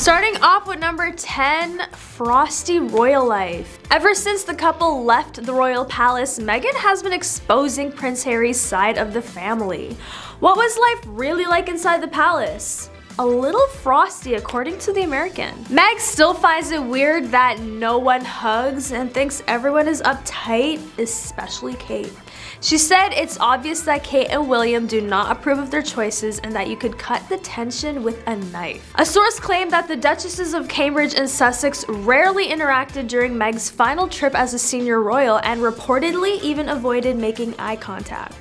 Starting off with number 10, frosty royal life. Ever since the couple left the royal palace, Meghan has been exposing Prince Harry's side of the family. What was life really like inside the palace? A little frosty, according to The American. Meg still finds it weird that no one hugs and thinks everyone is uptight, especially Kate. She said it's obvious that Kate and William do not approve of their choices and that you could cut the tension with a knife. A source claimed that the Duchesses of Cambridge and Sussex rarely interacted during Meg's final trip as a senior royal and reportedly even avoided making eye contact.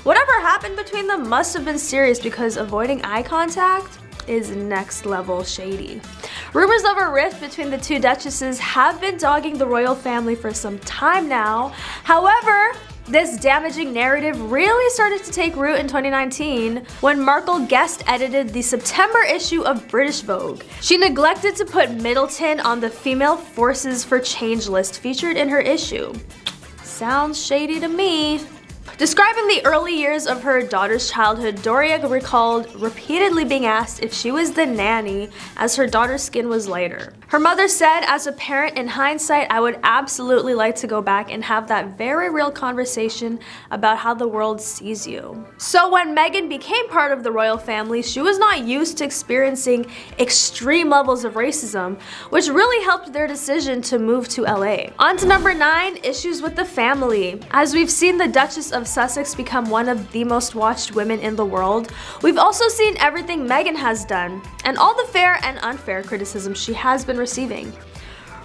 Whatever happened between them must have been serious because avoiding eye contact is next level shady. Rumors of a rift between the two duchesses have been dogging the royal family for some time now. However, this damaging narrative really started to take root in 2019 when Markle guest edited the September issue of British Vogue. She neglected to put Middleton on the Female Forces for Change list featured in her issue. Sounds shady to me. Describing the early years of her daughter's childhood, Doria recalled repeatedly being asked if she was the nanny as her daughter's skin was lighter. Her mother said, "As a parent, in hindsight, I would absolutely like to go back and have that very real conversation about how the world sees you." So when Meghan became part of the royal family, she was not used to experiencing extreme levels of racism, which really helped their decision to move to LA. On to number 9, issues with the family. As we've seen the Duchess of Sussex become one of the most watched women in the world, we've also seen everything Meghan has done and all the fair and unfair criticism she has been receiving.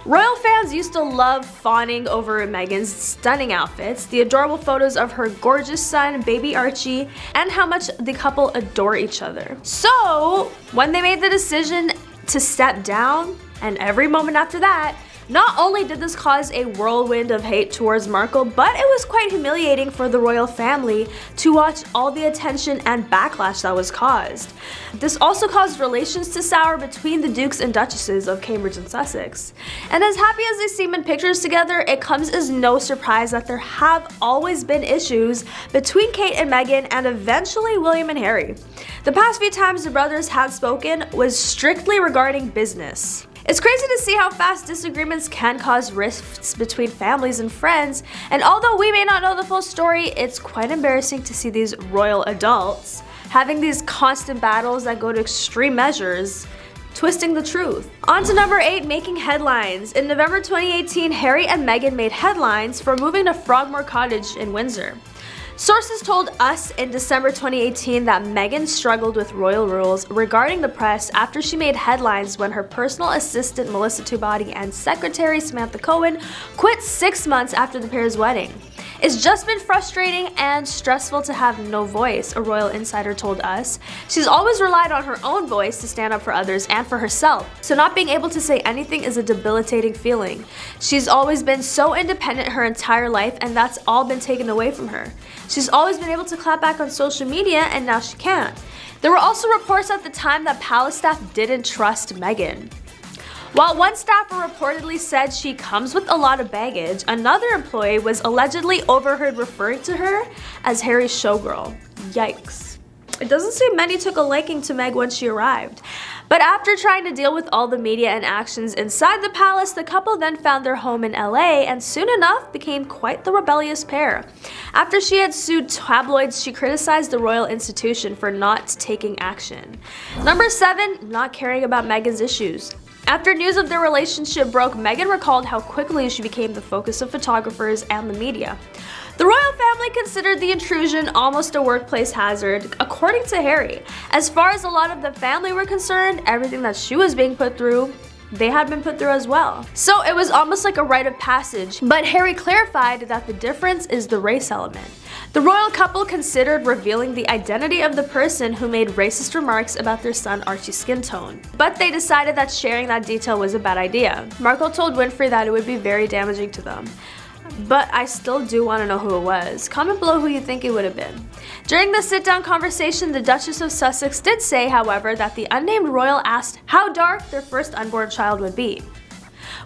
Royal fans used to love fawning over Meghan's stunning outfits, the adorable photos of her gorgeous son, baby Archie, and how much the couple adore each other. So when they made the decision to step down, and every moment after that, not only did this cause a whirlwind of hate towards Markle, but it was quite humiliating for the royal family to watch all the attention and backlash that was caused. This also caused relations to sour between the dukes and duchesses of Cambridge and Sussex. And as happy as they seem in pictures together, it comes as no surprise that there have always been issues between Kate and Meghan and eventually William and Harry. The past few times the brothers have spoken was strictly regarding business. It's crazy to see how fast disagreements can cause rifts between families and friends, and although we may not know the full story, it's quite embarrassing to see these royal adults having these constant battles that go to extreme measures, twisting the truth. On to number 8, making headlines. In November 2018, Harry and Meghan made headlines for moving to Frogmore Cottage in Windsor. Sources told us in December 2018 that Meghan struggled with royal rules regarding the press after she made headlines when her personal assistant Melissa Tubati and secretary Samantha Cohen quit 6 months after the pair's wedding. "It's just been frustrating and stressful to have no voice," a royal insider told us. "She's always relied on her own voice to stand up for others and for herself, so not being able to say anything is a debilitating feeling. She's always been so independent her entire life, and that's all been taken away from her. She's always been able to clap back on social media, and now she can't." There were also reports at the time that palace staff didn't trust Meghan. While one staffer reportedly said she comes with a lot of baggage, another employee was allegedly overheard referring to her as Harry's showgirl. Yikes. It doesn't seem many took a liking to Meg when she arrived. But after trying to deal with all the media and actions inside the palace, the couple then found their home in LA and soon enough became quite the rebellious pair. After she had sued tabloids, she criticized the royal institution for not taking action. Number 7, not caring about Meghan's issues. After news of their relationship broke, Meghan recalled how quickly she became the focus of photographers and the media. The royal family considered the intrusion almost a workplace hazard, according to Harry. As far as a lot of the family were concerned, everything that she was being put through, they had been put through as well. So it was almost like a rite of passage, but Harry clarified that the difference is the race element. The royal couple considered revealing the identity of the person who made racist remarks about their son Archie's skin tone, but they decided that sharing that detail was a bad idea. Markle told Winfrey that it would be very damaging to them. But I still do want to know who it was. Comment below who you think it would have been. During the sit-down conversation, the Duchess of Sussex did say, however, that the unnamed royal asked how dark their first unborn child would be.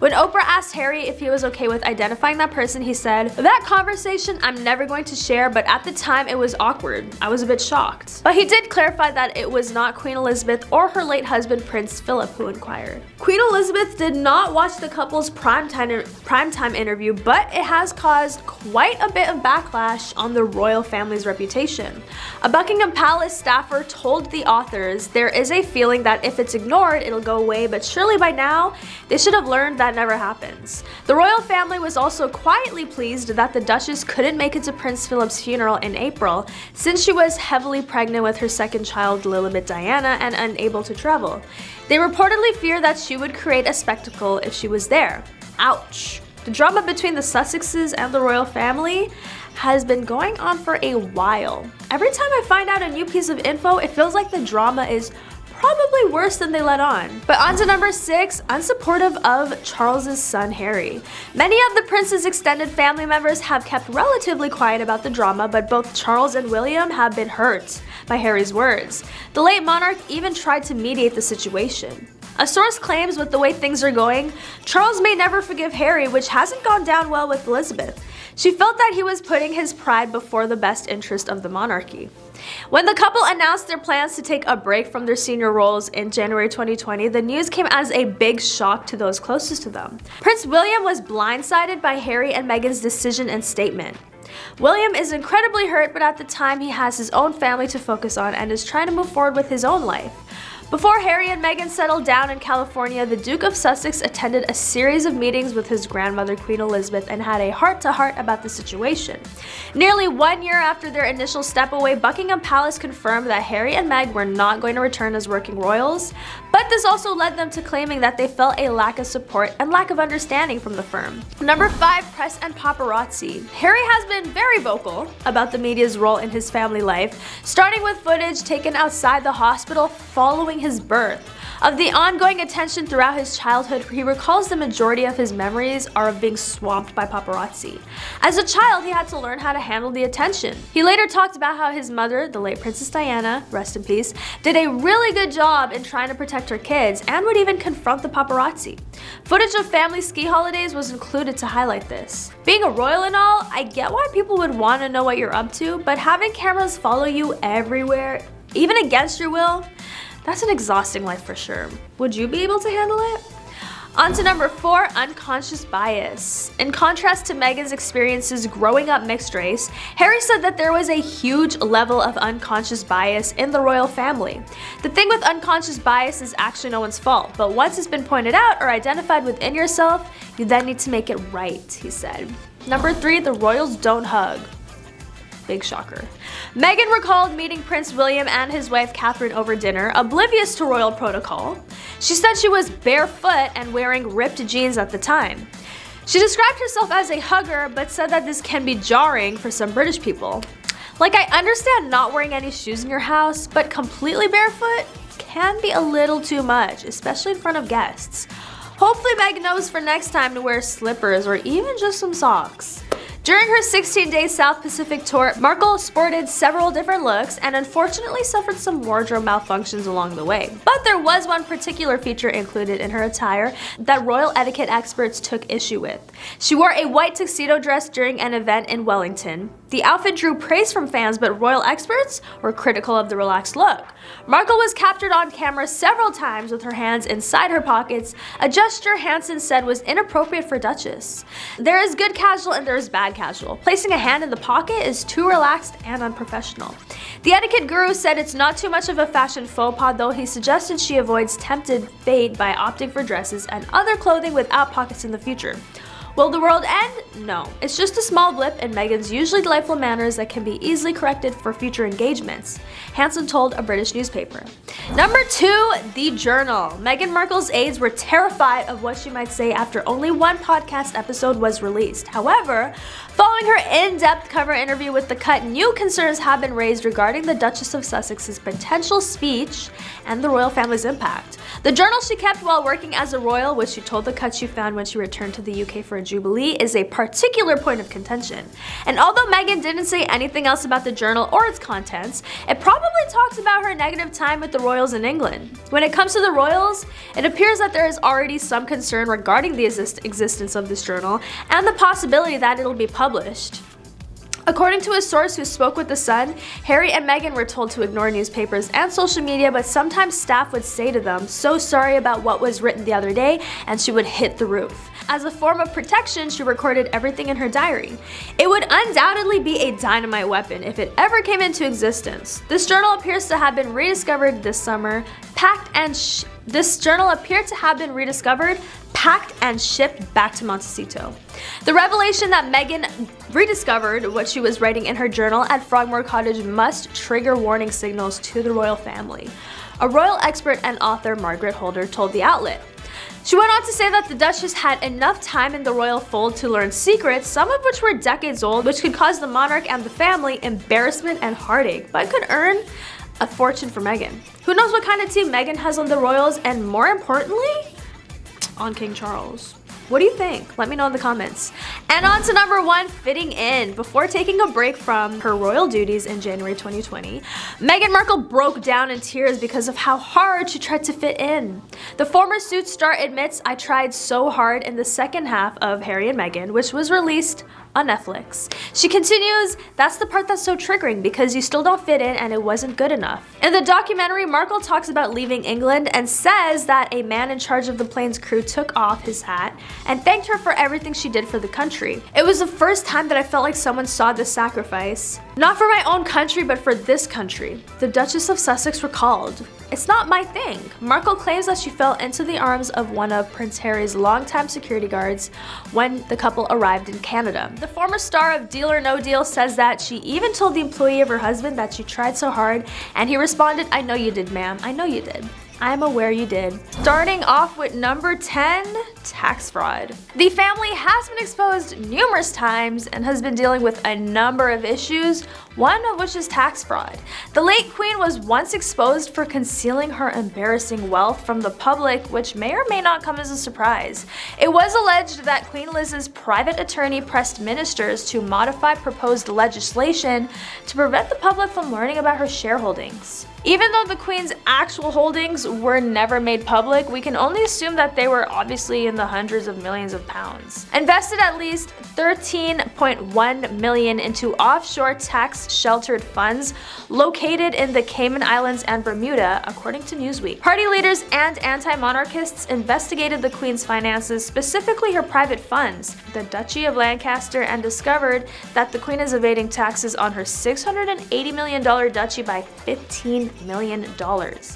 When Oprah asked Harry if he was okay with identifying that person, he said, "That conversation I'm never going to share, but at the time it was awkward. I was a bit shocked." But he did clarify that it was not Queen Elizabeth or her late husband Prince Philip who inquired. Queen Elizabeth did not watch the couple's primetime interview, but it has caused quite a bit of backlash on the royal family's reputation. A Buckingham Palace staffer told the authors, "There is a feeling that if it's ignored, it'll go away, but surely by now, they should have learned that never happens." The royal family was also quietly pleased that the Duchess couldn't make it to Prince Philip's funeral in April, since she was heavily pregnant with her second child, Lilibet Diana, and unable to travel. They reportedly fear that she would create a spectacle if she was there. Ouch. The drama between the Sussexes and the royal family has been going on for a while. Every time I find out a new piece of info, it feels like the drama is probably worse than they let on. But on to number 6, unsupportive of Charles's son Harry. Many of the prince's extended family members have kept relatively quiet about the drama, but both Charles and William have been hurt by Harry's words. The late monarch even tried to mediate the situation. A source claims with the way things are going, Charles may never forgive Harry, which hasn't gone down well with Elizabeth. She felt that he was putting his pride before the best interest of the monarchy. When the couple announced their plans to take a break from their senior roles in January 2020, the news came as a big shock to those closest to them. Prince William was blindsided by Harry and Meghan's decision and statement. William is incredibly hurt, but at the time he has his own family to focus on and is trying to move forward with his own life. Before Harry and Meghan settled down in California, the Duke of Sussex attended a series of meetings with his grandmother, Queen Elizabeth, and had a heart-to-heart about the situation. Nearly 1 year after their initial step away, Buckingham Palace confirmed that Harry and Meghan were not going to return as working royals, but this also led them to claiming that they felt a lack of support and lack of understanding from the firm. Number 5, press and paparazzi. Harry has been very vocal about the media's role in his family life, starting with footage taken outside the hospital following his birth. Of the ongoing attention throughout his childhood, he recalls the majority of his memories are of being swamped by paparazzi. As a child, he had to learn how to handle the attention. He later talked about how his mother, the late Princess Diana, rest in peace, did a really good job in trying to protect her kids and would even confront the paparazzi. Footage of family ski holidays was included to highlight this. Being a royal and all, I get why people would want to know what you're up to, but having cameras follow you everywhere, even against your will, that's an exhausting life for sure. Would you be able to handle it? On to number 4, unconscious bias. In contrast to Meghan's experiences growing up mixed race, Harry said that there was a huge level of unconscious bias in the royal family. The thing with unconscious bias is actually no one's fault, but once it's been pointed out or identified within yourself, you then need to make it right, he said. Number 3, the royals don't hug. Big shocker. Meghan recalled meeting Prince William and his wife Catherine over dinner, oblivious to royal protocol. She said she was barefoot and wearing ripped jeans at the time. She described herself as a hugger, but said that this can be jarring for some British people. Like, I understand not wearing any shoes in your house, but completely barefoot can be a little too much, especially in front of guests. Hopefully Meghan knows for next time to wear slippers or even just some socks. During her 16-day South Pacific tour, Markle sported several different looks and unfortunately suffered some wardrobe malfunctions along the way. But there was one particular feature included in her attire that royal etiquette experts took issue with. She wore a white tuxedo dress during an event in Wellington. The outfit drew praise from fans, but royal experts were critical of the relaxed look. Markle was captured on camera several times with her hands inside her pockets, a gesture Hansen said was inappropriate for Duchess. There is good casual and there is bad casual. Placing a hand in the pocket is too relaxed and unprofessional. The etiquette guru said it's not too much of a fashion faux pas, though he suggested she avoids tempted fate by opting for dresses and other clothing without pockets in the future. Will the world end? No. It's just a small blip in Meghan's usually delightful manners that can be easily corrected for future engagements, Hansen told a British newspaper. Number 2, the journal. Meghan Markle's aides were terrified of what she might say after only one podcast episode was released. However, following her in-depth cover interview with The Cut, new concerns have been raised regarding the Duchess of Sussex's potential speech and the royal family's impact. The journal she kept while working as a royal, which she told The Cut she found when she returned to the UK for her jubilee is a particular point of contention. And although Meghan didn't say anything else about the journal or its contents, it probably talks about her negative time with the royals in England. When it comes to the royals, it appears that there is already some concern regarding the existence of this journal and the possibility that it'll be published. According to a source who spoke with The Sun, Harry and Meghan were told to ignore newspapers and social media, but sometimes staff would say to them, "So sorry about what was written the other day," and she would hit the roof. As a form of protection, she recorded everything in her diary. It would undoubtedly be a dynamite weapon if it ever came into existence. This journal appears to have been rediscovered this summer, packed and shipped back to Montecito. The revelation that Meghan rediscovered what she was writing in her journal at Frogmore Cottage must trigger warning signals to the royal family. A royal expert and author, Margaret Holder, told the outlet. She went on to say that the Duchess had enough time in the royal fold to learn secrets, some of which were decades old, which could cause the monarch and the family embarrassment and heartache, but could earn a fortune for Meghan. Who knows what kind of team Meghan has on the royals, and more importantly, on King Charles. What do you think? Let me know in the comments. And on to number 1, fitting in. Before taking a break from her royal duties in January 2020, Meghan Markle broke down in tears because of how hard she tried to fit in. The former Suits star admits, "I tried so hard" in the second half of Harry and Meghan, which was released on Netflix. She continues, "That's the part that's so triggering because you still don't fit in and it wasn't good enough." In the documentary, Markle talks about leaving England and says that a man in charge of the plane's crew took off his hat and thanked her for everything she did for the country. "It was the first time that I felt like someone saw this sacrifice. Not for my own country, but for this country," the Duchess of Sussex recalled. "It's not my thing." Markle claims that she fell into the arms of one of Prince Harry's longtime security guards when the couple arrived in Canada. The former star of Deal or No Deal says that she even told the employee of her husband that she tried so hard, and he responded, "I know you did, ma'am. I know you did. I'm aware you did." Starting off with number 10, tax fraud. The family has been exposed numerous times and has been dealing with a number of issues, one of which is tax fraud. The late Queen was once exposed for concealing her embarrassing wealth from the public, which may or may not come as a surprise. It was alleged that Queen Liz's private attorney pressed ministers to modify proposed legislation to prevent the public from learning about her shareholdings. Even though the Queen's actual holdings were never made public, we can only assume that they were obviously in the hundreds of millions of pounds. Invested at least $13.1 million into offshore tax-sheltered funds located in the Cayman Islands and Bermuda, according to Newsweek. Party leaders and anti-monarchists investigated the Queen's finances, specifically her private funds, the Duchy of Lancaster, and discovered that the Queen is evading taxes on her $680 million duchy by $15 million.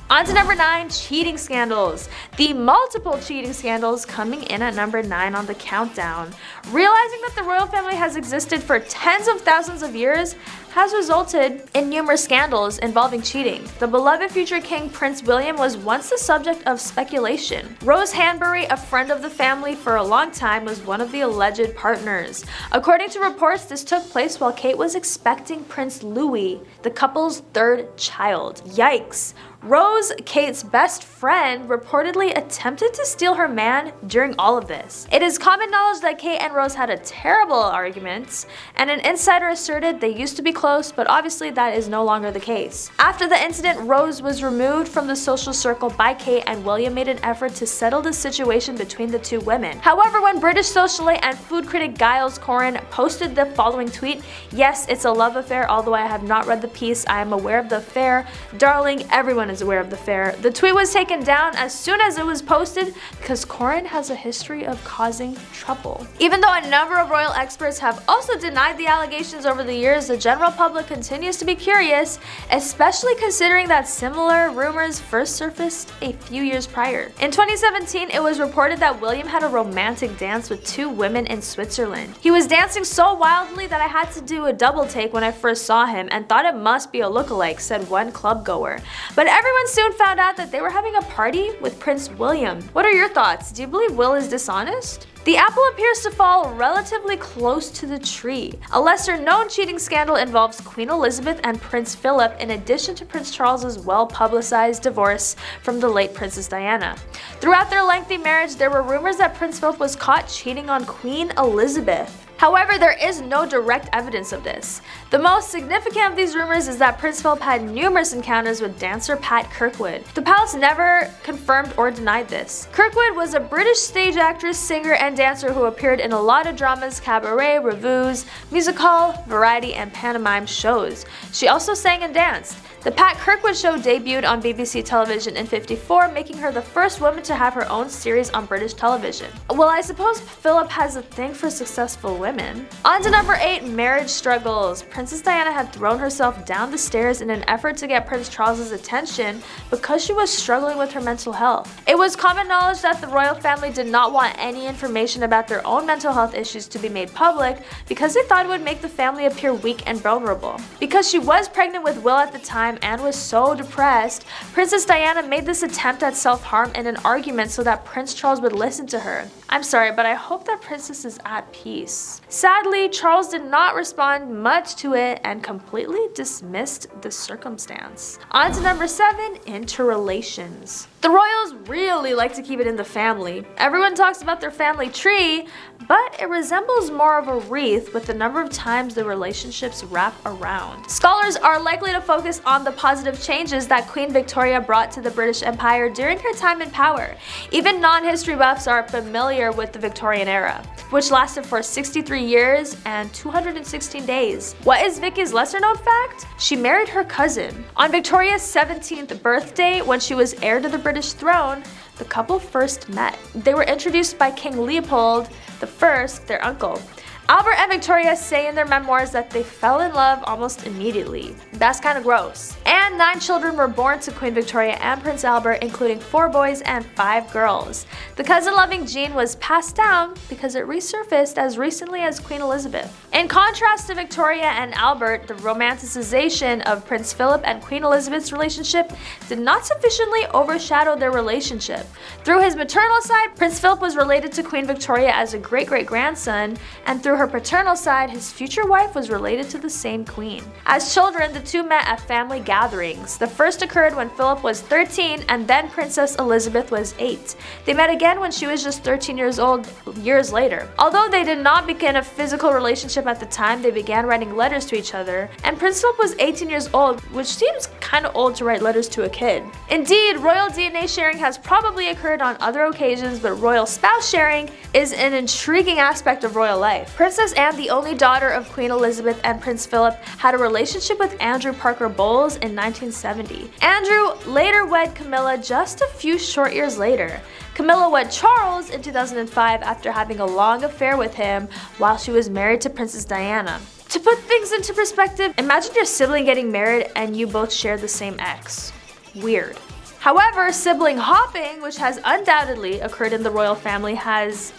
On to number 9, cheating scandals. The multiple cheating scandals coming in at number 9 on the countdown. Realizing that the royal family has existed for tens of thousands of years has resulted in numerous scandals involving cheating. The beloved future king Prince William was once the subject of speculation. Rose Hanbury, a friend of the family for a long time, was one of the alleged partners. According to reports, this took place while Kate was expecting Prince Louis, the couple's 3rd child. Yikes. Rose, Kate's best friend, reportedly attempted to steal her man during all of this. It is common knowledge that Kate and Rose had a terrible argument, and an insider asserted they used to be close, but obviously that is no longer the case. After the incident, Rose was removed from the social circle by Kate, and William made an effort to settle the situation between the two women. However, when British socialite and food critic Giles Corrin posted the following tweet, "Yes, it's a love affair, although I have not read the piece, I am aware of the affair. Darling, everyone is aware of the affair." The tweet was taken down as soon as it was posted because Corrin has a history of causing trouble. Even though a number of royal experts have also denied the allegations over the years, the general public continues to be curious, especially considering that similar rumors first surfaced a few years prior. In 2017, it was reported that William had a romantic dance with 2 women in Switzerland. "He was dancing so wildly that I had to do a double take when I first saw him and thought it must be a lookalike," said one club goer. But everyone soon found out that they were having a party with Prince William. What are your thoughts? Do you believe Will is dishonest? The apple appears to fall relatively close to the tree. A lesser-known cheating scandal involves Queen Elizabeth and Prince Philip in addition to Prince Charles's well-publicized divorce from the late Princess Diana. Throughout their lengthy marriage, there were rumors that Prince Philip was caught cheating on Queen Elizabeth. However, there is no direct evidence of this. The most significant of these rumors is that Prince Philip had numerous encounters with dancer Pat Kirkwood. The palace never confirmed or denied this. Kirkwood was a British stage actress, singer, and dancer who appeared in a lot of dramas, cabaret, revues, music hall, variety, and pantomime shows. She also sang and danced. The Pat Kirkwood Show debuted on BBC television in '54, making her the first woman to have her own series on British television. Well, I suppose Philip has a thing for successful women. On to number 8, marriage struggles. Princess Diana had thrown herself down the stairs in an effort to get Prince Charles's attention because she was struggling with her mental health. It was common knowledge that the royal family did not want any information about their own mental health issues to be made public because they thought it would make the family appear weak and vulnerable. Because she was pregnant with Will at the time and was so depressed, Princess Diana made this attempt at self-harm in an argument so that Prince Charles would listen to her. I'm sorry, but I hope that Princess is at peace. Sadly, Charles did not respond much to it and completely dismissed the circumstance. On to number 7, interrelations. The royals really like to keep it in the family. Everyone talks about their family tree, but it resembles more of a wreath with the number of times the relationships wrap around. Scholars are likely to focus on the positive changes that Queen Victoria brought to the British Empire during her time in power. Even non-history buffs are familiar with the Victorian era, which lasted for 63 years and 216 days. What is Vicky's lesser-known fact? She married her cousin. On Victoria's 17th birthday, when she was heir to the British throne, the couple first met. They were introduced by King Leopold I, their uncle. Albert and Victoria say in their memoirs that they fell in love almost immediately. That's kind of gross. And 9 children were born to Queen Victoria and Prince Albert, including 4 boys and 5 girls. The cousin-loving gene was passed down because it resurfaced as recently as Queen Elizabeth. In contrast to Victoria and Albert, the romanticization of Prince Philip and Queen Elizabeth's relationship did not sufficiently overshadow their relationship. Through his maternal side, Prince Philip was related to Queen Victoria as a great-great-grandson, and through her paternal side, his future wife was related to the same queen. As children, the two met at family gatherings. The first occurred when Philip was 13 and then Princess Elizabeth was 8. They met again when she was just 13 years old years later. Although they did not begin a physical relationship at the time, they began writing letters to each other, and Prince Philip was 18 years old, which seems kind of old to write letters to a kid. Indeed, royal DNA sharing has probably occurred on other occasions, but royal spouse sharing is an intriguing aspect of royal life. Princess Anne, the only daughter of Queen Elizabeth and Prince Philip, had a relationship with Andrew Parker Bowles in 1970. Andrew later wed Camilla just a few short years later. Camilla wed Charles in 2005 after having a long affair with him while she was married to Princess Diana. To put things into perspective, imagine your sibling getting married and you both share the same ex. Weird. However, sibling hopping, which has undoubtedly occurred in the royal family, is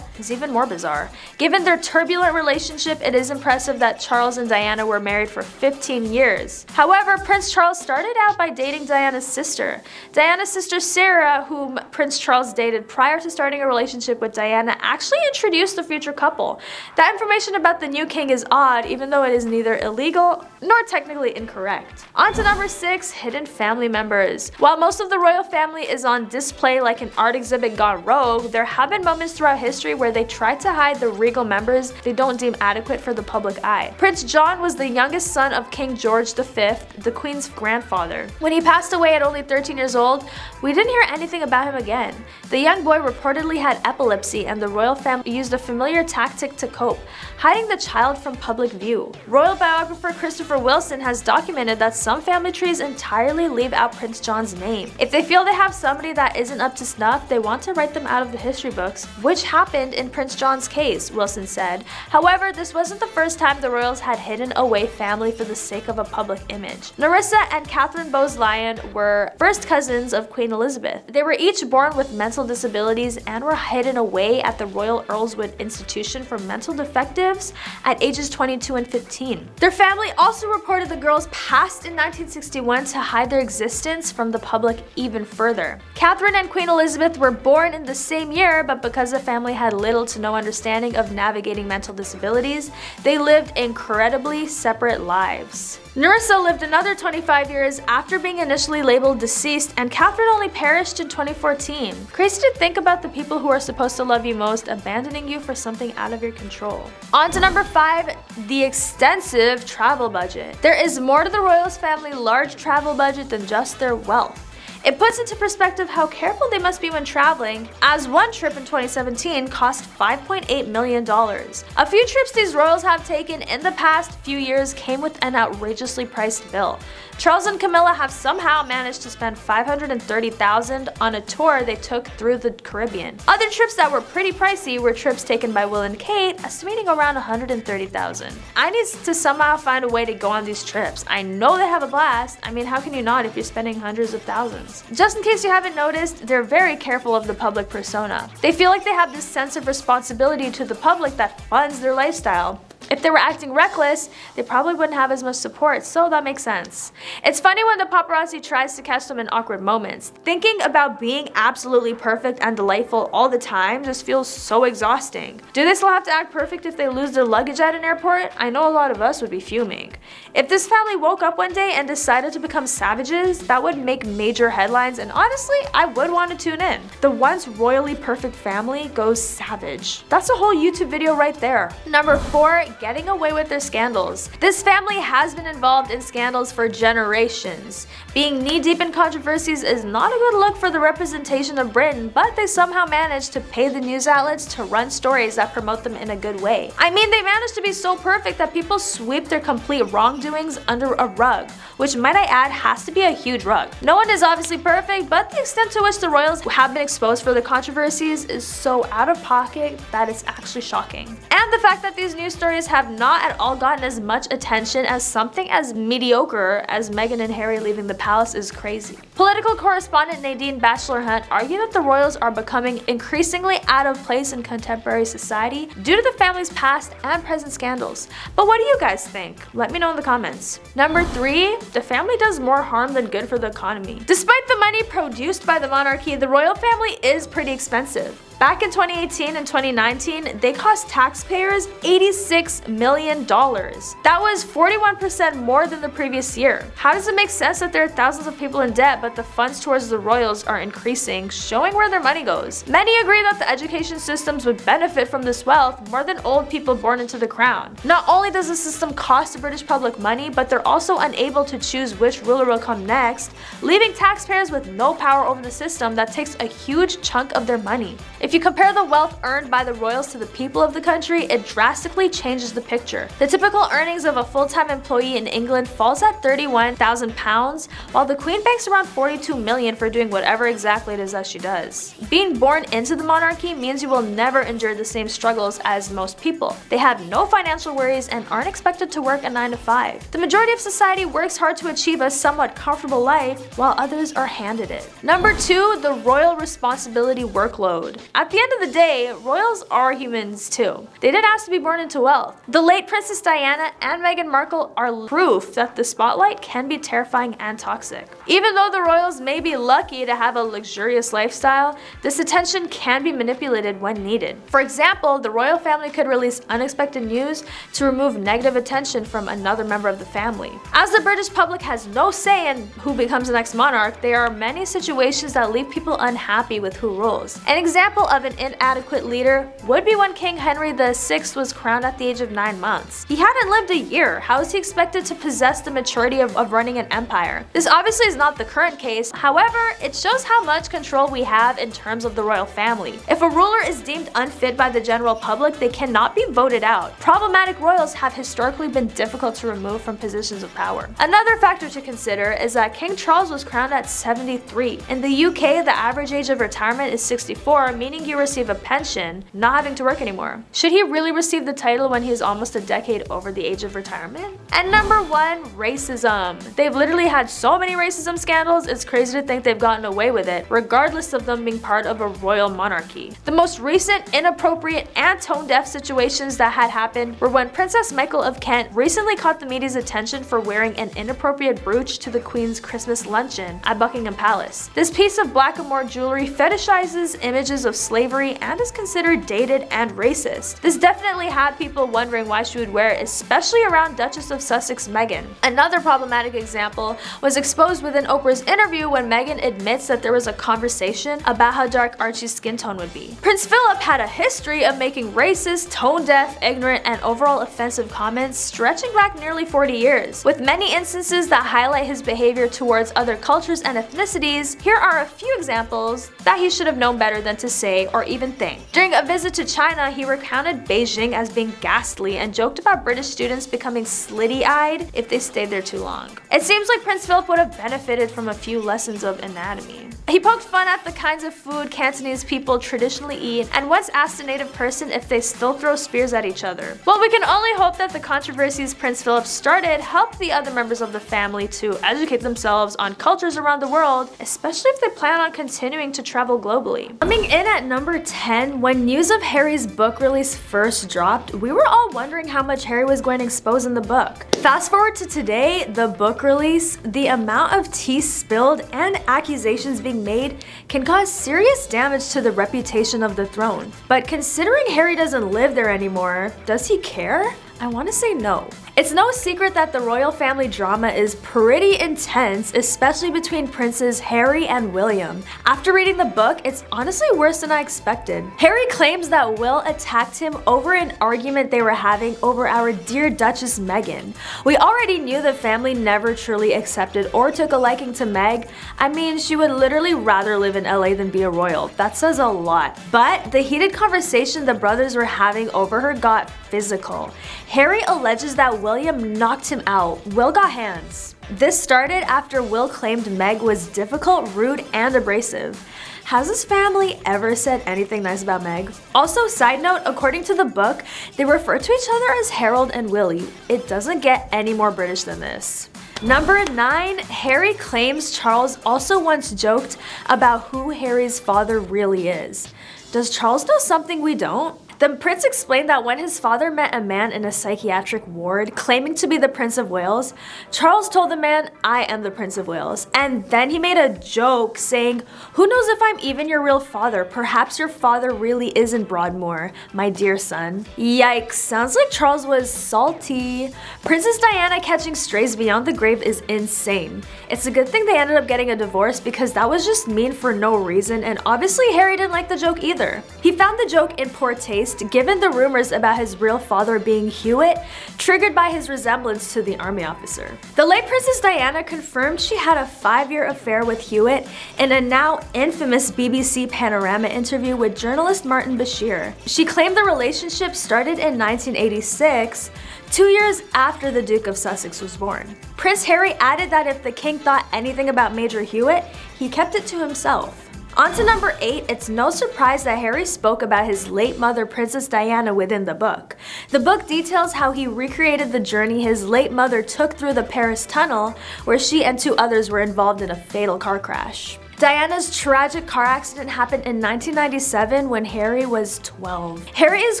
even more bizarre. Given their turbulent relationship, it is impressive that Charles and Diana were married for 15 years. However, Prince Charles started out by dating Diana's sister. Diana's sister Sarah, whom Prince Charles dated prior to starting a relationship with Diana, actually introduced the future couple. That information about the new king is odd, even though it is neither illegal nor technically incorrect. On to number 6, hidden family members. While most of the royal family is on display like an art exhibit gone rogue, there have been moments throughout history where they try to hide the regal members they don't deem adequate for the public eye. Prince John was the youngest son of King George V, the Queen's grandfather. When he passed away at only 13 years old, we didn't hear anything about him again. The young boy reportedly had epilepsy, and the royal family used a familiar tactic to cope, hiding the child from public view. Royal biographer Christopher Wilson has documented that some family trees entirely leave out Prince John's name. If they feel they have somebody that isn't up to snuff, they want to write them out of the history books, which happened in Prince John's case, Wilson said. However, this wasn't the first time the royals had hidden away family for the sake of a public image. Nerissa and Catherine Bowes-Lyon were first cousins of Queen Elizabeth. They were each born with mental disabilities and were hidden away at the Royal Earlswood Institution for Mental Defectives at ages 22 and 15. Their family also also reported the girls passed in 1961 to hide their existence from the public even further. Catherine and Queen Elizabeth were born in the same year, but because the family had little to no understanding of navigating mental disabilities, they lived incredibly separate lives. Nerissa lived another 25 years after being initially labeled deceased, and Catherine only perished in 2014. Crazy to think about the people who are supposed to love you most abandoning you for something out of your control. On to number 5, the extensive travel budget. There is more to the royals' family large travel budget than just their wealth. It puts into perspective how careful they must be when traveling, as one trip in 2017 cost $5.8 million. A few trips these royals have taken in the past few years came with an outrageously priced bill. Charles and Camilla have somehow managed to spend $530,000 on a tour they took through the Caribbean. Other trips that were pretty pricey were trips taken by Will and Kate, estimating around $130,000. I need to somehow find a way to go on these trips. I know they have a blast. I mean, how can you not if you're spending hundreds of thousands? Just in case you haven't noticed, they're very careful of the public persona. They feel like they have this sense of responsibility to the public that funds their lifestyle. If they were acting reckless, they probably wouldn't have as much support, so that makes sense. It's funny when the paparazzi tries to catch them in awkward moments. Thinking about being absolutely perfect and delightful all the time just feels so exhausting. Do they still have to act perfect if they lose their luggage at an airport? I know a lot of us would be fuming. If this family woke up one day and decided to become savages, that would make major headlines, and honestly, I would want to tune in. The once royally perfect family goes savage. That's a whole YouTube video right there. Number 4, getting away with their scandals. This family has been involved in scandals for generations. Being knee-deep in controversies is not a good look for the representation of Britain, but they somehow managed to pay the news outlets to run stories that promote them in a good way. I mean, they managed to be so perfect that people sweep their complete wrongdoings under a rug, which, might I add, has to be a huge rug. No one is obviously perfect, but the extent to which the royals have been exposed for the controversies is so out of pocket that it's actually shocking. And the fact that these news stories have not at all gotten as much attention as something as mediocre as Meghan and Harry leaving the palace is crazy. Political correspondent Nadine Bachelor Hunt argued that the royals are becoming increasingly out of place in contemporary society due to the family's past and present scandals. But what do you guys think? Let me know in the comments. Number 3, the family does more harm than good for the economy. Despite the money produced by the monarchy, the royal family is pretty expensive. Back in 2018 and 2019, they cost taxpayers $86 million. That was 41% more than the previous year. How does it make sense that there are thousands of people in debt, but the funds towards the royals are increasing, showing where their money goes? Many agree that the education systems would benefit from this wealth more than old people born into the crown. Not only does the system cost the British public money, but they're also unable to choose which ruler will come next, leaving taxpayers with no power over the system that takes a huge chunk of their money. If you compare the wealth earned by the royals to the people of the country, it drastically changes the picture. The typical earnings of a full-time employee in England falls at £31,000, while the Queen banks around $42 million for doing whatever exactly it is that she does. Being born into the monarchy means you will never endure the same struggles as most people. They have no financial worries and aren't expected to work a 9 to 5. The majority of society works hard to achieve a somewhat comfortable life, while others are handed it. Number 2, the royal responsibility workload. At the end of the day, royals are humans too. They didn't ask to be born into wealth. The late Princess Diana and Meghan Markle are proof that the spotlight can be terrifying and toxic. Even though the royals may be lucky to have a luxurious lifestyle, this attention can be manipulated when needed. For example, the royal family could release unexpected news to remove negative attention from another member of the family. As the British public has no say in who becomes the next monarch, there are many situations that leave people unhappy with who rules. An example of an inadequate leader would be when King Henry VI was crowned at the age of 9 months. He hadn't lived a year. How is he expected to possess the maturity of running an empire? This obviously is not the current case. However, it shows how much control we have in terms of the royal family. If a ruler is deemed unfit by the general public, they cannot be voted out. Problematic royals have historically been difficult to remove from positions of power. Another factor to consider is that King Charles was crowned at 73. In the UK, the average age of retirement is 64, meaning you receive a pension, not having to work anymore. Should he really receive the title when he is almost a decade over the age of retirement? And number 1, racism. They've literally had so many racist racism scandals, it's crazy to think they've gotten away with it, regardless of them being part of a royal monarchy. The most recent inappropriate and tone-deaf situations that had happened were when Princess Michael of Kent recently caught the media's attention for wearing an inappropriate brooch to the Queen's Christmas luncheon at Buckingham Palace. This piece of blackamoor jewelry fetishizes images of slavery and is considered dated and racist. This definitely had people wondering why she would wear it, especially around Duchess of Sussex Meghan. Another problematic example was exposed within Oprah's interview when Meghan admits that there was a conversation about how dark Archie's skin tone would be. Prince Philip had a history of making racist, tone-deaf, ignorant, and overall offensive comments stretching back nearly 40 years. With many instances that highlight his behavior towards other cultures and ethnicities, here are a few examples that he should have known better than to say or even think. During a visit to China, he recounted Beijing as being ghastly and joked about British students becoming slitty-eyed if they stayed there too long. It seems like Prince Philip would have benefited from a few lessons of anatomy. He poked fun at the kinds of food Cantonese people traditionally eat and once asked a native person if they still throw spears at each other. Well, we can only hope that the controversies Prince Philip started helped the other members of the family to educate themselves on cultures around the world, especially if they plan on continuing to travel globally. Coming in at number 10, when news of Harry's book release first dropped, we were all wondering how much Harry was going to expose in the book. Fast forward to today, the book release, the amount of tea spilled and accusations being made can cause serious damage to the reputation of the throne. But considering Harry doesn't live there anymore, does he care? I want to say no. It's no secret that the royal family drama is pretty intense, especially between Princes Harry and William. After reading the book, it's honestly worse than I expected. Harry claims that Will attacked him over an argument they were having over our dear Duchess Meghan. We already knew the family never truly accepted or took a liking to Meg. I mean, she would literally rather live in LA than be a royal. That says a lot. But the heated conversation the brothers were having over her got physical. Harry alleges that William knocked him out. Will got hands. This started after Will claimed Meg was difficult, rude, and abrasive. Has his family ever said anything nice about Meg? Also, side note, according to the book, they refer to each other as Harold and Willie. It doesn't get any more British than this. Number 9, Harry claims Charles also once joked about who Harry's father really is. Does Charles know something we don't? The prince explained that when his father met a man in a psychiatric ward claiming to be the Prince of Wales, Charles told the man, "I am the Prince of Wales." And then he made a joke saying, "Who knows if I'm even your real father? Perhaps your father really is in Broadmoor, my dear son." Yikes, sounds like Charles was salty. Princess Diana catching strays beyond the grave is insane. It's a good thing they ended up getting a divorce because that was just mean for no reason, and obviously Harry didn't like the joke either. He found the joke in poor taste given the rumors about his real father being Hewitt, triggered by his resemblance to the army officer. The late Princess Diana confirmed she had a 5-year affair with Hewitt in a now infamous BBC Panorama interview with journalist Martin Bashir. She claimed the relationship started in 1986, 2 years after the Duke of Sussex was born. Prince Harry added that if the king thought anything about Major Hewitt, he kept it to himself. On to number 8, it's no surprise that Harry spoke about his late mother Princess Diana within the book. The book details how he recreated the journey his late mother took through the Paris tunnel, where she and 2 others were involved in a fatal car crash. Diana's tragic car accident happened in 1997 when Harry was 12. Harry is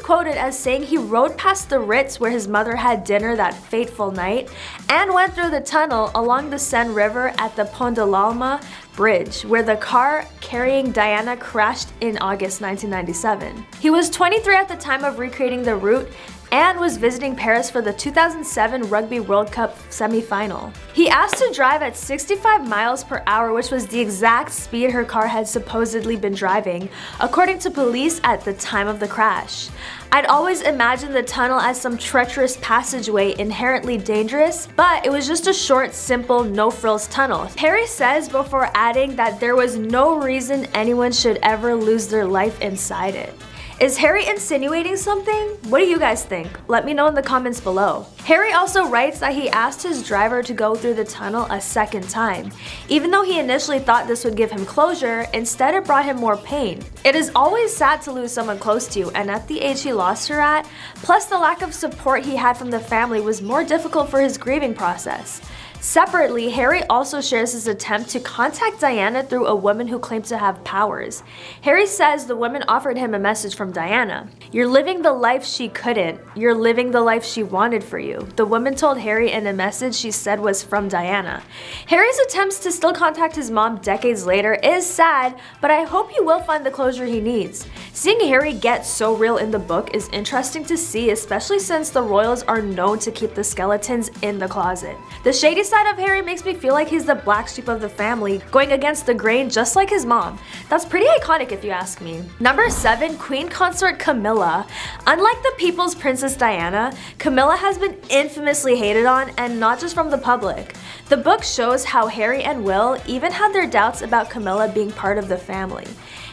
quoted as saying he rode past the Ritz where his mother had dinner that fateful night and went through the tunnel along the Seine River at the Pont de l'Alma Bridge, where the car carrying Diana crashed in August 1997. He was 23 at the time of recreating the route and was visiting Paris for the 2007 Rugby World Cup semi-final. He asked to drive at 65 miles per hour, which was the exact speed her car had supposedly been driving, according to police at the time of the crash. I'd always imagined the tunnel as some treacherous passageway inherently dangerous, but it was just a short, simple, no-frills tunnel. Harry says before adding that there was no reason anyone should ever lose their life inside it. Is Harry insinuating something? What do you guys think? Let me know in the comments below. Harry also writes that he asked his driver to go through the tunnel a second time. Even though he initially thought this would give him closure, instead it brought him more pain. It is always sad to lose someone close to you, and at the age he lost her at, plus the lack of support he had from the family was more difficult for his grieving process. Separately, Harry also shares his attempt to contact Diana through a woman who claimed to have powers. Harry says the woman offered him a message from Diana. "You're living the life she couldn't. You're living the life she wanted for you," the woman told Harry in a message she said was from Diana. Harry's attempts to still contact his mom decades later is sad, but I hope he will find the closure he needs. Seeing Harry get so real in the book is interesting to see, especially since the royals are known to keep the skeletons in the closet. The shady side of Harry makes me feel like he's the black sheep of the family, going against the grain just like his mom. That's pretty iconic if you ask me. Number 7, Queen Consort Camilla. Unlike the people's Princess Diana, Camilla has been infamously hated on, and not just from the public. The book shows how Harry and Will even had their doubts about Camilla being part of the family.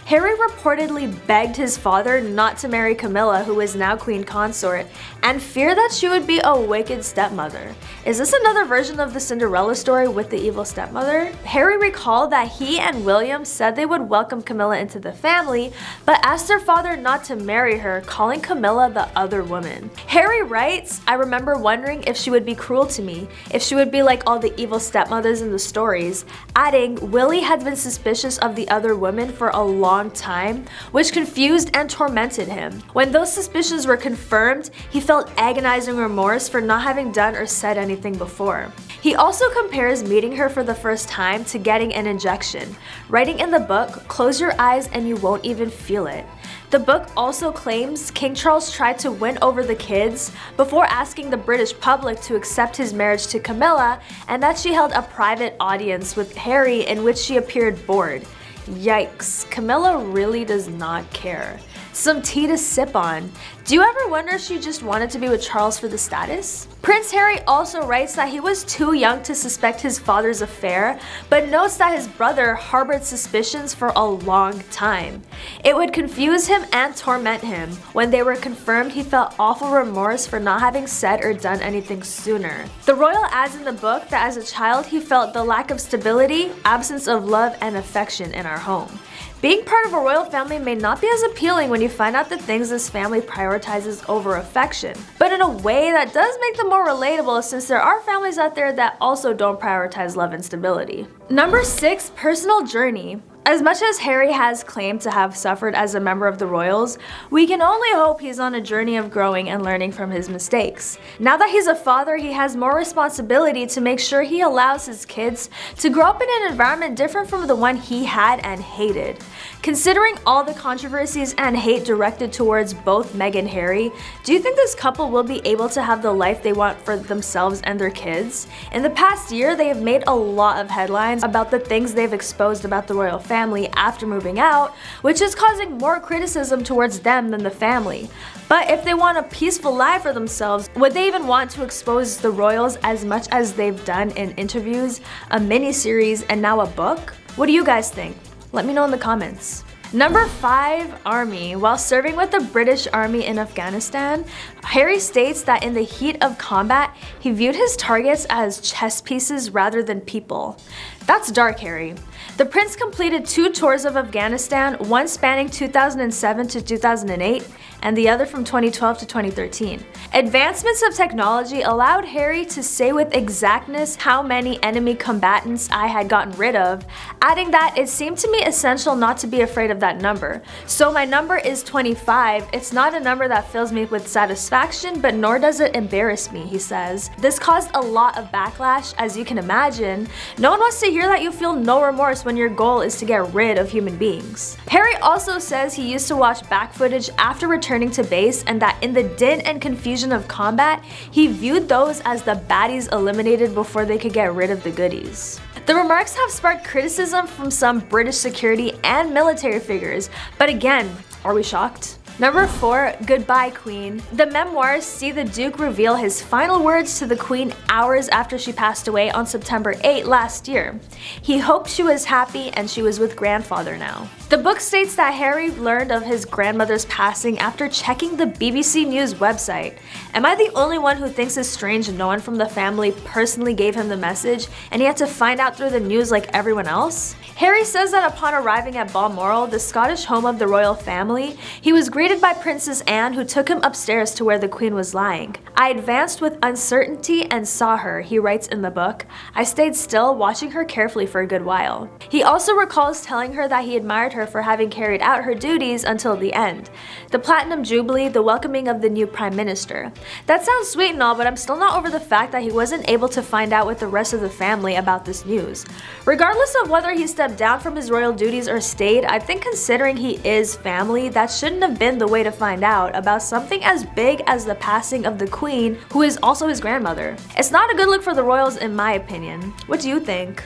Harry reportedly begged his father not to marry Camilla, who is now Queen Consort, and feared that she would be a wicked stepmother. Is this another version of the Cinderella story with the evil stepmother? Harry recalled that he and William said they would welcome Camilla into the family, but asked their father not to marry her, calling Camilla the other woman. Harry writes, "I remember wondering if she would be cruel to me, if she would be like all the evil stepmothers in the stories," adding, Willie had been suspicious of the other woman for a long time, which confused and tormented him. When those suspicions were confirmed, he felt agonizing remorse for not having done or said anything before. He also compares meeting her for the first time to getting an injection, writing in the book, "Close your eyes and you won't even feel it." The book also claims King Charles tried to win over the kids before asking the British public to accept his marriage to Camilla, and that she held a private audience with Harry in which she appeared bored. Yikes, Camilla really does not care. Some tea to sip on. Do you ever wonder if she just wanted to be with Charles for the status? Prince Harry also writes that he was too young to suspect his father's affair, but notes that his brother harbored suspicions for a long time. It would confuse him and torment him. When they were confirmed, he felt awful remorse for not having said or done anything sooner. The royal adds in the book that as a child he felt the lack of stability, absence of love and affection in our home. Being part of a royal family may not be as appealing when you find out the things this family prioritizes over affection, but in a way that does make them more relatable, since there are families out there that also don't prioritize love and stability. Number 6, Personal Journey. As much as Harry has claimed to have suffered as a member of the royals, we can only hope he's on a journey of growing and learning from his mistakes. Now that he's a father, he has more responsibility to make sure he allows his kids to grow up in an environment different from the one he had and hated. Considering all the controversies and hate directed towards both Meghan and Harry, do you think this couple will be able to have the life they want for themselves and their kids? In the past year, they have made a lot of headlines about the things they've exposed about the royal family after moving out, which is causing more criticism towards them than the family. But if they want a peaceful life for themselves, would they even want to expose the royals as much as they've done in interviews, a mini-series, and now a book? What do you guys think? Let me know in the comments. Number 5, Army. While serving with the British Army in Afghanistan, Harry states that in the heat of combat, he viewed his targets as chess pieces rather than people. That's dark, Harry. The prince completed 2 tours of Afghanistan, one spanning 2007 to 2008, and the other from 2012 to 2013. Advancements of technology allowed Harry to say with exactness how many enemy combatants I had gotten rid of, adding that it seemed to me essential not to be afraid of that number. So my number is 25. It's not a number that fills me with satisfaction, but nor does it embarrass me, he says. This caused a lot of backlash, as you can imagine. No one wants to hear that you feel no remorse when your goal is to get rid of human beings. Harry also says he used to watch back footage after returning to base, and that in the din and confusion of combat, he viewed those as the baddies eliminated before they could get rid of the goodies. The remarks have sparked criticism from some British security and military figures, but again, are we shocked? Number 4, Goodbye Queen. The memoirs see the Duke reveal his final words to the Queen hours after she passed away on September 8 last year. He hoped she was happy and she was with grandfather now. The book states that Harry learned of his grandmother's passing after checking the BBC News website. Am I the only one who thinks it's strange no one from the family personally gave him the message and he had to find out through the news like everyone else? Harry says that upon arriving at Balmoral, the Scottish home of the royal family, he was greeted by Princess Anne, who took him upstairs to where the Queen was lying. I advanced with uncertainty and saw her, he writes in the book. I stayed still, watching her carefully for a good while. He also recalls telling her that he admired her for having carried out her duties until the end. The Platinum Jubilee, the welcoming of the new Prime Minister. That sounds sweet and all, but I'm still not over the fact that he wasn't able to find out with the rest of the family about this news. Regardless of whether he stepped down from his royal duties or stayed, I think considering he is family, that shouldn't have been the way to find out about something as big as the passing of the Queen, who is also his grandmother. It's not a good look for the royals in my opinion. What do you think?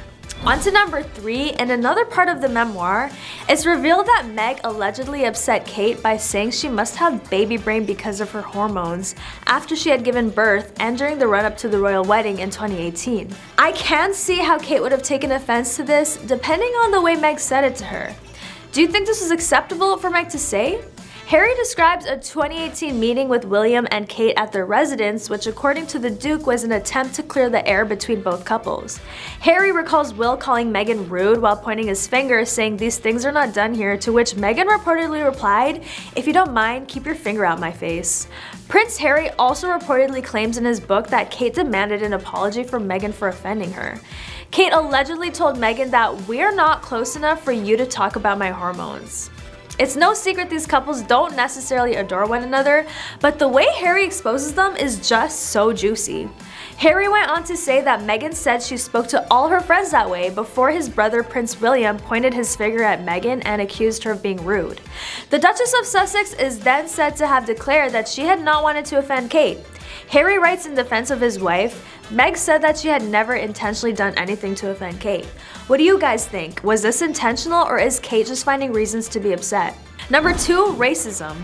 On to number 3, in another part of the memoir, it's revealed that Meg allegedly upset Kate by saying she must have baby brain because of her hormones after she had given birth and during the run-up to the royal wedding in 2018. I can see how Kate would have taken offense to this depending on the way Meg said it to her. Do you think this was acceptable for Meg to say? Harry describes a 2018 meeting with William and Kate at their residence, which according to the Duke was an attempt to clear the air between both couples. Harry recalls Will calling Meghan rude while pointing his finger, saying these things are not done here, to which Meghan reportedly replied, "If you don't mind, keep your finger out my face." Prince Harry also reportedly claims in his book that Kate demanded an apology from Meghan for offending her. Kate allegedly told Meghan that "we're not close enough for you to talk about my hormones." It's no secret these couples don't necessarily adore one another, but the way Harry exposes them is just so juicy. Harry went on to say that Meghan said she spoke to all her friends that way before his brother Prince William pointed his finger at Meghan and accused her of being rude. The Duchess of Sussex is then said to have declared that she had not wanted to offend Kate. Harry writes in defense of his wife, Meg said that she had never intentionally done anything to offend Kate. What do you guys think? Was this intentional or is Kate just finding reasons to be upset? Number 2, racism.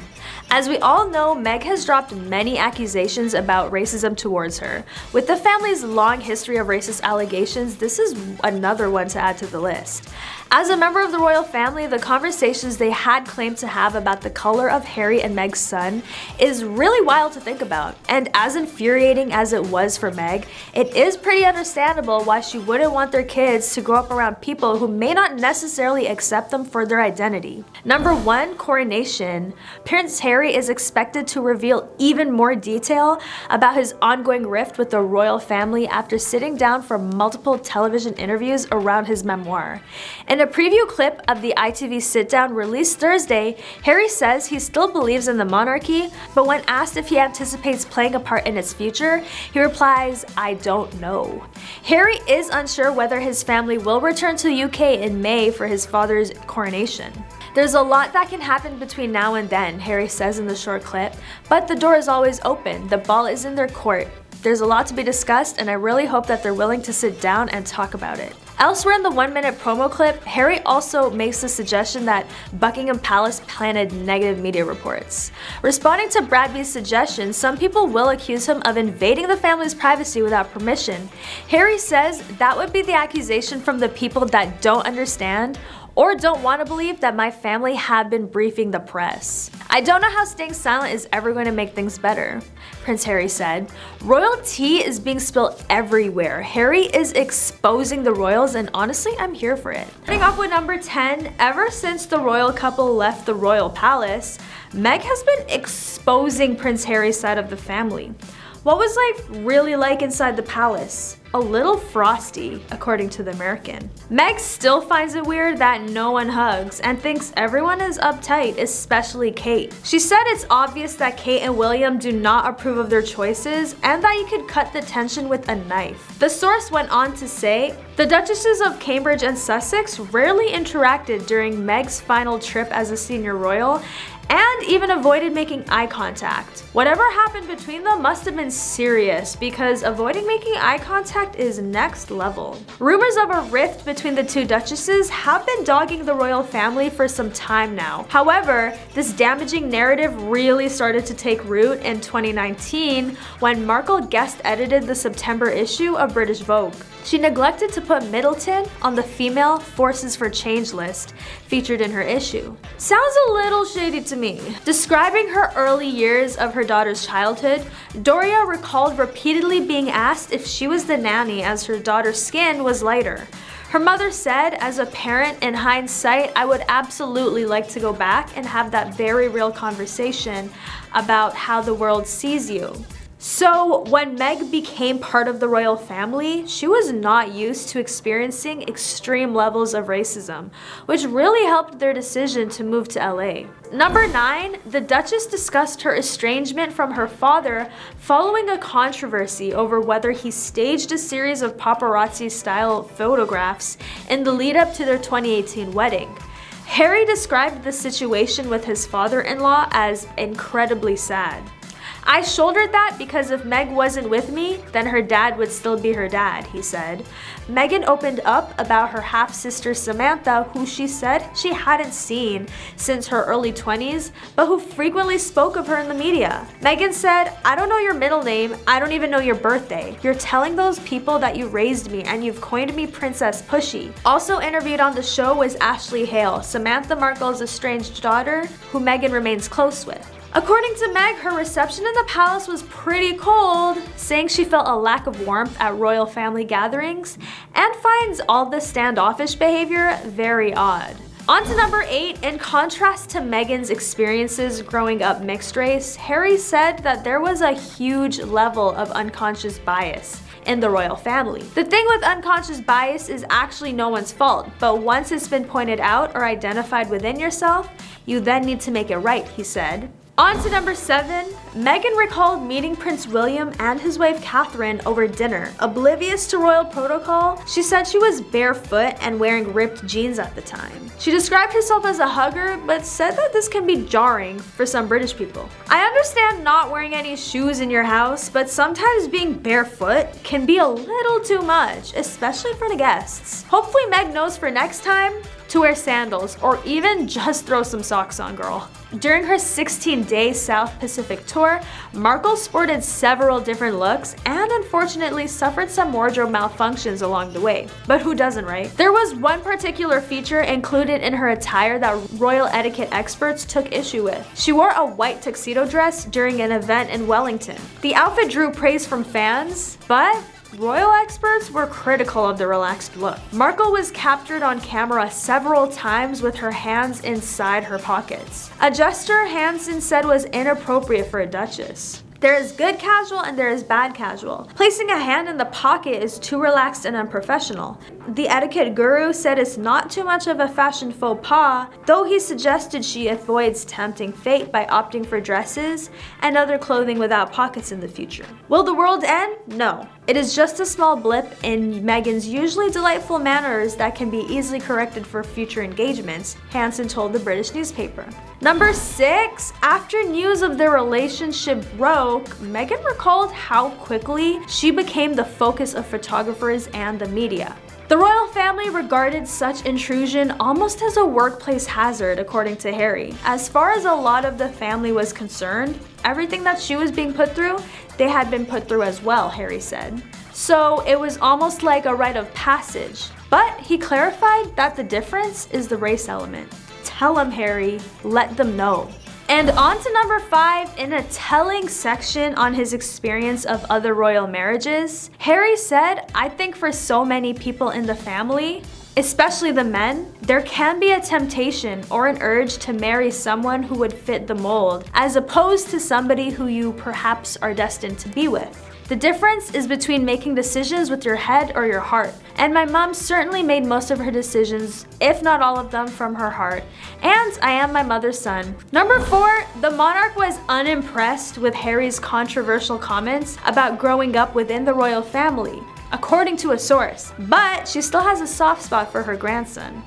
As we all know, Meg has dropped many accusations about racism towards her. With the family's long history of racist allegations, this is another one to add to the list. As a member of the royal family, the conversations they had claimed to have about the color of Harry and Meg's son is really wild to think about. And as infuriating as it was for Meg, it is pretty understandable why she wouldn't want their kids to grow up around people who may not necessarily accept them for their identity. Number 1, coronation. Prince Harry is expected to reveal even more detail about his ongoing rift with the royal family after sitting down for multiple television interviews around his memoir. In a preview clip of the ITV sit-down released Thursday, Harry says he still believes in the monarchy, but when asked if he anticipates playing a part in its future, he replies, "I don't know." Harry is unsure whether his family will return to the UK in May for his father's coronation. There's a lot that can happen between now and then, Harry says in the short clip, but the door is always open. The ball is in their court. There's a lot to be discussed, and I really hope that they're willing to sit down and talk about it. Elsewhere in the 1-minute promo clip, Harry also makes the suggestion that Buckingham Palace planted negative media reports. Responding to Bradby's suggestion, some people will accuse him of invading the family's privacy without permission. Harry says that would be the accusation from the people that don't understand or don't want to believe that my family have been briefing the press. I don't know how staying silent is ever going to make things better, Prince Harry said. Royal tea is being spilled everywhere. Harry is exposing the royals, and honestly, I'm here for it. Starting off with number 10, ever since the royal couple left the royal palace, Meg has been exposing Prince Harry's side of the family. What was life really like inside the palace? A little frosty, according to the American. Meg still finds it weird that no one hugs and thinks everyone is uptight, especially Kate. She said it's obvious that Kate and William do not approve of their choices and that you could cut the tension with a knife. The source went on to say, the Duchesses of Cambridge and Sussex rarely interacted during Meg's final trip as a senior royal, and even avoided making eye contact. Whatever happened between them must have been serious, because avoiding making eye contact is next level. Rumors of a rift between the two duchesses have been dogging the royal family for some time now. However, this damaging narrative really started to take root in 2019 when Markle guest edited the September issue of British Vogue. She neglected to put Middleton on the female Forces for Change list featured in her issue. Sounds a little shady to me. Describing her early years of her daughter's childhood, Doria recalled repeatedly being asked if she was the nanny as her daughter's skin was lighter. Her mother said, "As a parent, in hindsight, I would absolutely like to go back and have that very real conversation about how the world sees you." So when Meg became part of the royal family, she was not used to experiencing extreme levels of racism, which really helped their decision to move to LA. Number 9, the Duchess discussed her estrangement from her father following a controversy over whether he staged a series of paparazzi-style photographs in the lead-up to their 2018 wedding. Harry described the situation with his father-in-law as incredibly sad. "I shouldered that because if Meg wasn't with me, then her dad would still be her dad," he said. Meghan opened up about her half-sister Samantha, who she said she hadn't seen since her early 20s, but who frequently spoke of her in the media. Meghan said, "I don't know your middle name, I don't even know your birthday. You're telling those people that you raised me and you've coined me Princess Pushy." Also interviewed on the show was Ashley Hale, Samantha Markle's estranged daughter, who Meghan remains close with. According to Meg, her reception in the palace was pretty cold, saying she felt a lack of warmth at royal family gatherings and finds all the standoffish behavior very odd. On to number 8, in contrast to Meghan's experiences growing up mixed race, Harry said that there was a huge level of unconscious bias in the royal family. The thing with unconscious bias is actually no one's fault, but once it's been pointed out or identified within yourself, you then need to make it right, he said. On to number 7, Meghan recalled meeting Prince William and his wife Catherine over dinner. Oblivious to royal protocol, she said she was barefoot and wearing ripped jeans at the time. She described herself as a hugger, but said that this can be jarring for some British people. "I understand not wearing any shoes in your house, but sometimes being barefoot can be a little too much, especially for the guests. Hopefully Meg knows for next time to wear sandals or even just throw some socks on, girl." During her 16-day South Pacific tour, Markle sported several different looks and unfortunately suffered some wardrobe malfunctions along the way. But who doesn't, right? There was one particular feature included in her attire that royal etiquette experts took issue with. She wore a white tuxedo dress during an event in Wellington. The outfit drew praise from fans, but royal experts were critical of the relaxed look. Markle was captured on camera several times with her hands inside her pockets. A gesture Hansen said was inappropriate for a duchess. There is good casual and there is bad casual. Placing a hand in the pocket is too relaxed and unprofessional. The etiquette guru said it's not too much of a fashion faux pas, though he suggested she avoids tempting fate by opting for dresses and other clothing without pockets in the future. Will the world end? No. It is just a small blip in Meghan's usually delightful manners that can be easily corrected for future engagements, Hansen told the British newspaper. Number 6, after news of their relationship broke, Meghan recalled how quickly she became the focus of photographers and the media. The royal family regarded such intrusion almost as a workplace hazard, according to Harry. As far as a lot of the family was concerned, everything that she was being put through, they had been put through as well, Harry said. So it was almost like a rite of passage. But he clarified that the difference is the race element. Tell them, Harry. Let them know. And on to number 5, in a telling section on his experience of other royal marriages, Harry said, "I think for so many people in the family, especially the men, there can be a temptation or an urge to marry someone who would fit the mold, as opposed to somebody who you perhaps are destined to be with. The difference is between making decisions with your head or your heart. And my mom certainly made most of her decisions, if not all of them, from her heart. And I am my mother's son." Number 4, the monarch was unimpressed with Harry's controversial comments about growing up within the royal family, according to a source, but she still has a soft spot for her grandson.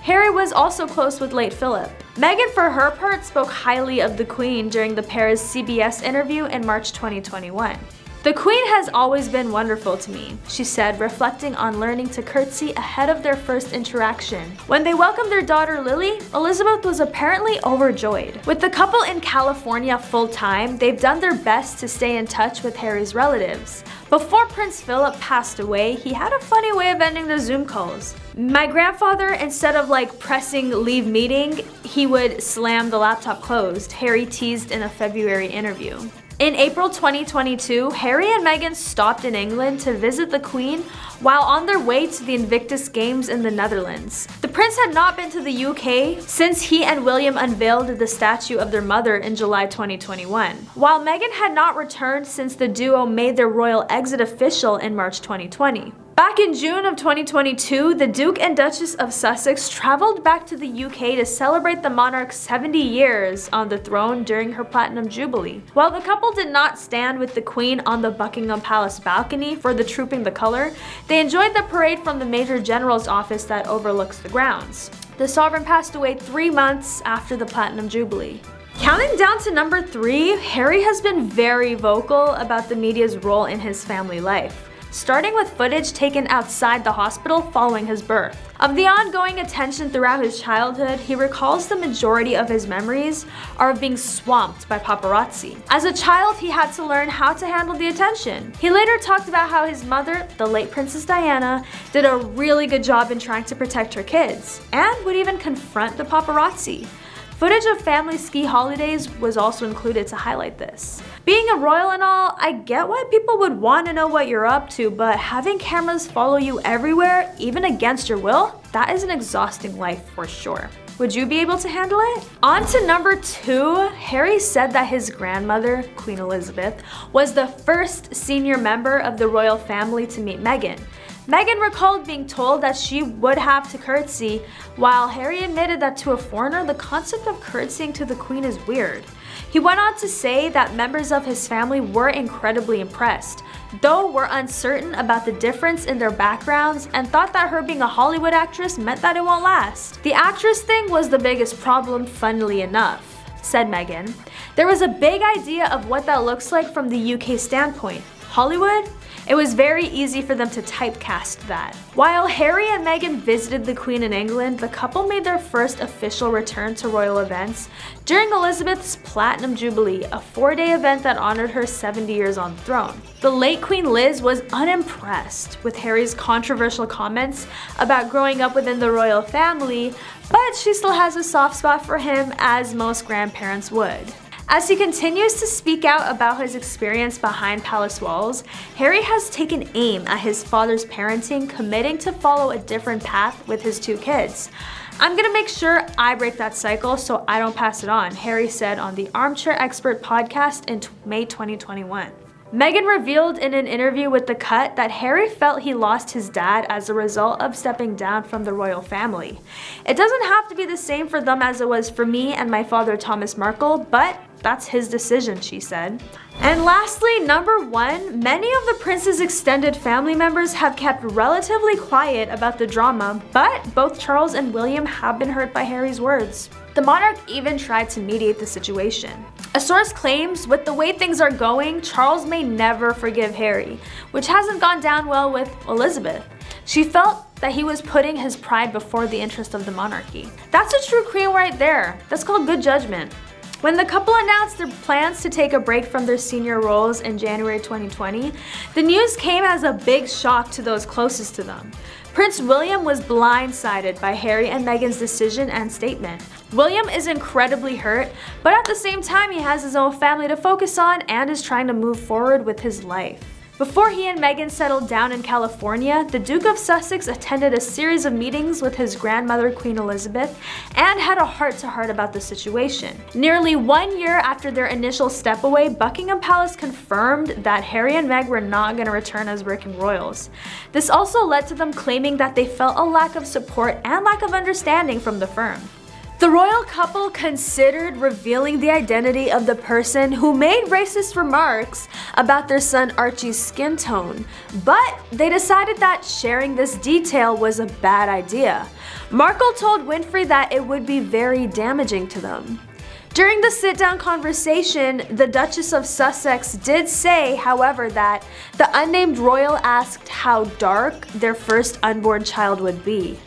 Harry was also close with late Philip. Meghan, for her part, spoke highly of the Queen during the pair's CBS interview in March 2021. "The Queen has always been wonderful to me," she said, reflecting on learning to curtsy ahead of their first interaction. When they welcomed their daughter Lily, Elizabeth was apparently overjoyed. With the couple in California full-time, they've done their best to stay in touch with Harry's relatives. Before Prince Philip passed away, he had a funny way of ending the Zoom calls. "My grandfather, instead of pressing leave meeting, he would slam the laptop closed," Harry teased in a February interview. In April 2022, Harry and Meghan stopped in England to visit the Queen while on their way to the Invictus Games in the Netherlands. The prince had not been to the UK since he and William unveiled the statue of their mother in July 2021, while Meghan had not returned since the duo made their royal exit official in March 2020. Back in June of 2022, the Duke and Duchess of Sussex traveled back to the UK to celebrate the monarch's 70 years on the throne during her Platinum Jubilee. While the couple did not stand with the Queen on the Buckingham Palace balcony for the Trooping the Colour, they enjoyed the parade from the Major General's office that overlooks the grounds. The sovereign passed away 3 months after the Platinum Jubilee. Counting down to number 3, Harry has been very vocal about the media's role in his family life, starting with footage taken outside the hospital following his birth. Of the ongoing attention throughout his childhood, he recalls the majority of his memories are of being swamped by paparazzi. As a child, he had to learn how to handle the attention. He later talked about how his mother, the late Princess Diana, did a really good job in trying to protect her kids, and would even confront the paparazzi. Footage of family ski holidays was also included to highlight this. Being a royal and all, I get why people would want to know what you're up to, but having cameras follow you everywhere, even against your will, that is an exhausting life for sure. Would you be able to handle it? On to number 2, Harry said that his grandmother, Queen Elizabeth, was the first senior member of the royal family to meet Meghan. Meghan recalled being told that she would have to curtsy, while Harry admitted that to a foreigner, the concept of curtsying to the Queen is weird. He went on to say that members of his family were incredibly impressed, though were uncertain about the difference in their backgrounds and thought that her being a Hollywood actress meant that it won't last. "The actress thing was the biggest problem, funnily enough," said Meghan. "There was a big idea of what that looks like from the UK standpoint. Hollywood? It was very easy for them to typecast that." While Harry and Meghan visited the Queen in England, the couple made their first official return to royal events during Elizabeth's Platinum Jubilee, a 4-day event that honored her 70 years on the throne. The late Queen Liz was unimpressed with Harry's controversial comments about growing up within the royal family, but she still has a soft spot for him, as most grandparents would. As he continues to speak out about his experience behind palace walls, Harry has taken aim at his father's parenting, committing to follow a different path with his 2 kids. "I'm gonna make sure I break that cycle so I don't pass it on," Harry said on the Armchair Expert podcast in May 2021. Meghan revealed in an interview with The Cut that Harry felt he lost his dad as a result of stepping down from the royal family. "It doesn't have to be the same for them as it was for me and my father Thomas Markle, but that's his decision," she said. And lastly, number 1, many of the prince's extended family members have kept relatively quiet about the drama, but both Charles and William have been hurt by Harry's words. The monarch even tried to mediate the situation. A source claims, with the way things are going, Charles may never forgive Harry, which hasn't gone down well with Elizabeth. She felt that he was putting his pride before the interest of the monarchy. That's a true queen right there. That's called good judgment. When the couple announced their plans to take a break from their senior roles in January 2020, the news came as a big shock to those closest to them. Prince William was blindsided by Harry and Meghan's decision and statement. William is incredibly hurt, but at the same time he has his own family to focus on and is trying to move forward with his life. Before he and Meghan settled down in California, the Duke of Sussex attended a series of meetings with his grandmother, Queen Elizabeth, and had a heart-to-heart about the situation. Nearly 1 year after their initial step away, Buckingham Palace confirmed that Harry and Meghan were not going to return as working royals. This also led to them claiming that they felt a lack of support and lack of understanding from the firm. The royal couple considered revealing the identity of the person who made racist remarks about their son Archie's skin tone, but they decided that sharing this detail was a bad idea. Markle told Winfrey that it would be very damaging to them. During the sit-down conversation, the Duchess of Sussex did say, however, that the unnamed royal asked how dark their first unborn child would be.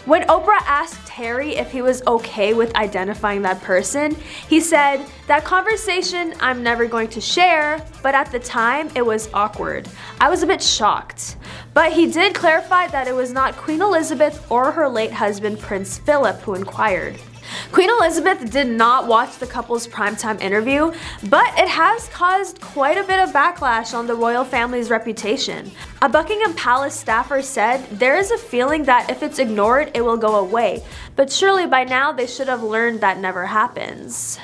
When Oprah asked Harry if he was okay with identifying that person, he said, "That conversation I'm never going to share, but at the time it was awkward. I was a bit shocked." But he did clarify that it was not Queen Elizabeth or her late husband Prince Philip who inquired. Queen Elizabeth did not watch the couple's primetime interview, but it has caused quite a bit of backlash on the royal family's reputation. A Buckingham Palace staffer said, "There is a feeling that if it's ignored, it will go away, but surely by now they should have learned that never happens."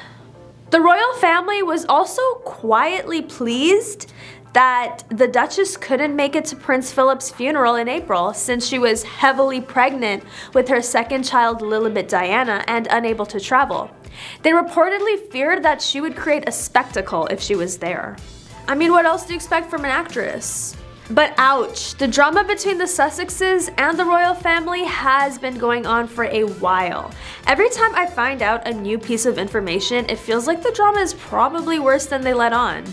The royal family was also quietly pleased that the Duchess couldn't make it to Prince Philip's funeral in April since she was heavily pregnant with her second child Lilibet Diana and unable to travel. They reportedly feared that she would create a spectacle if she was there. I mean, what else do you expect from an actress? But ouch, the drama between the Sussexes and the royal family has been going on for a while. Every time I find out a new piece of information, it feels like the drama is probably worse than they let on.